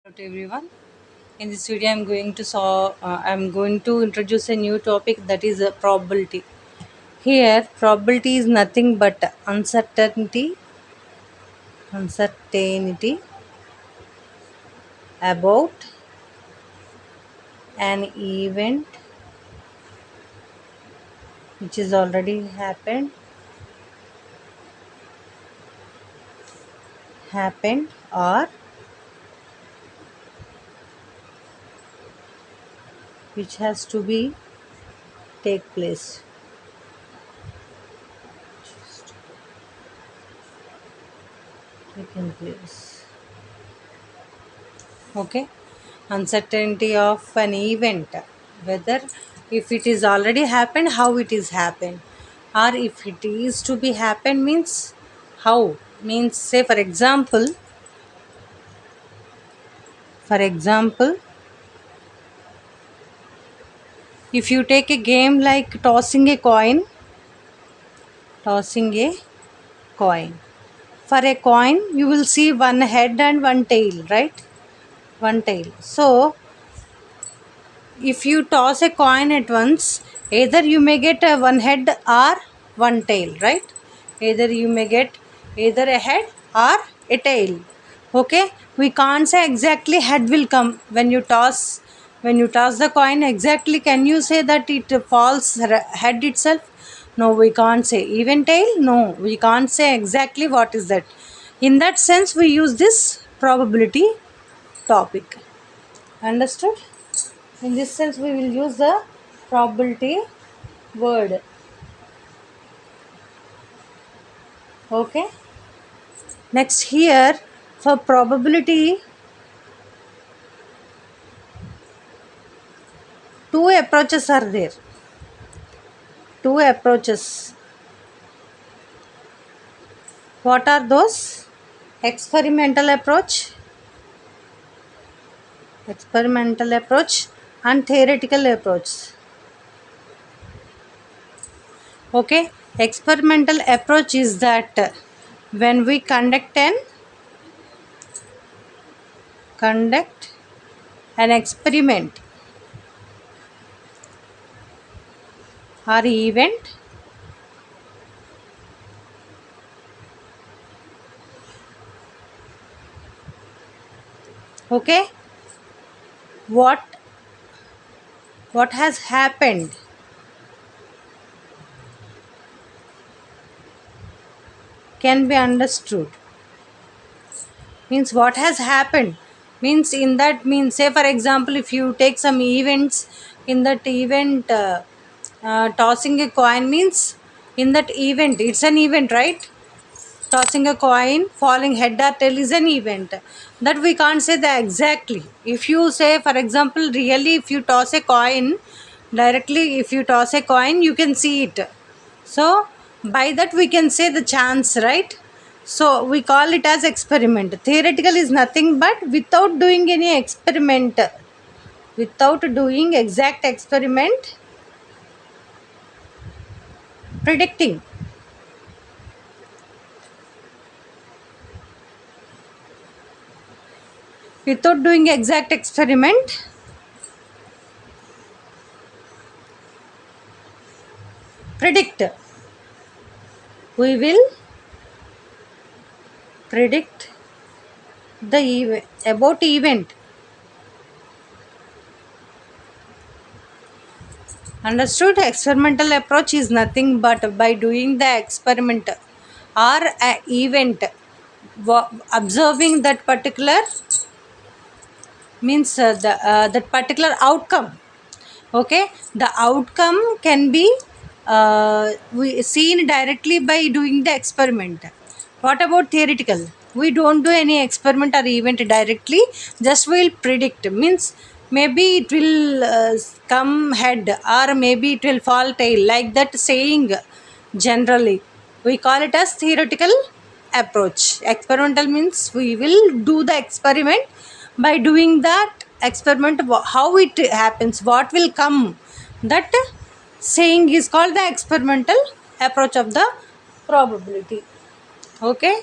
Hello to everyone. In this video, I'm going to introduce a new topic, that is probability. Here, probability is nothing but uncertainty about an event which is already happened, or which has to be take place. Taken place. Okay, uncertainty of an event, whether if it is already happened, how it is happened, or if it is to be happen, means how, means say for example, if you take a game like tossing a coin. For a coin you will see one head and one tail, right? One tail. So if you toss a coin at once, either you may get a one head or one tail, right? Either you may get either a head or a tail. Okay, we can't say exactly head will come when you toss the coin. Exactly, can you say that it falls head itself? No, we can't say. Even tail? No, we can't say exactly what is that. In that sense, we use this probability topic. Understood? In this sense, we will use the probability word. Okay. Next, here for probability, two approaches are there. Two approaches. What are those? Experimental approach and theoretical approach. Okay. Experimental approach is that when we conduct an experiment or event, okay, what has happened can be understood. Means what has happened, means in that, means say for example, if you take some events, in that event, tossing a coin means, in that event, it's an event, right? Tossing a coin, falling head or tail is an event. That we can't say that exactly. If you say for example, really, if you toss a coin directly, if you toss a coin, you can see it. So by that we can say the chance, right? So we call it as experiment. Theoretical is nothing but without doing any experiment, without doing exact experiment, predicting. Without doing exact experiment, predict. We will predict the about event. Understood? Experimental approach is nothing but by doing the experiment or a event, observing that particular, means that particular outcome. Okay, the outcome can be we seen directly by doing the experiment. What about theoretical? We don't do any experiment or event directly, just we'll predict. Means maybe it will come head, or maybe it will fall tail, like that saying. Generally we call it as theoretical approach. Experimental means we will do the experiment. By doing that experiment, how it happens, what will come, that saying is called the experimental approach of the probability. Okay.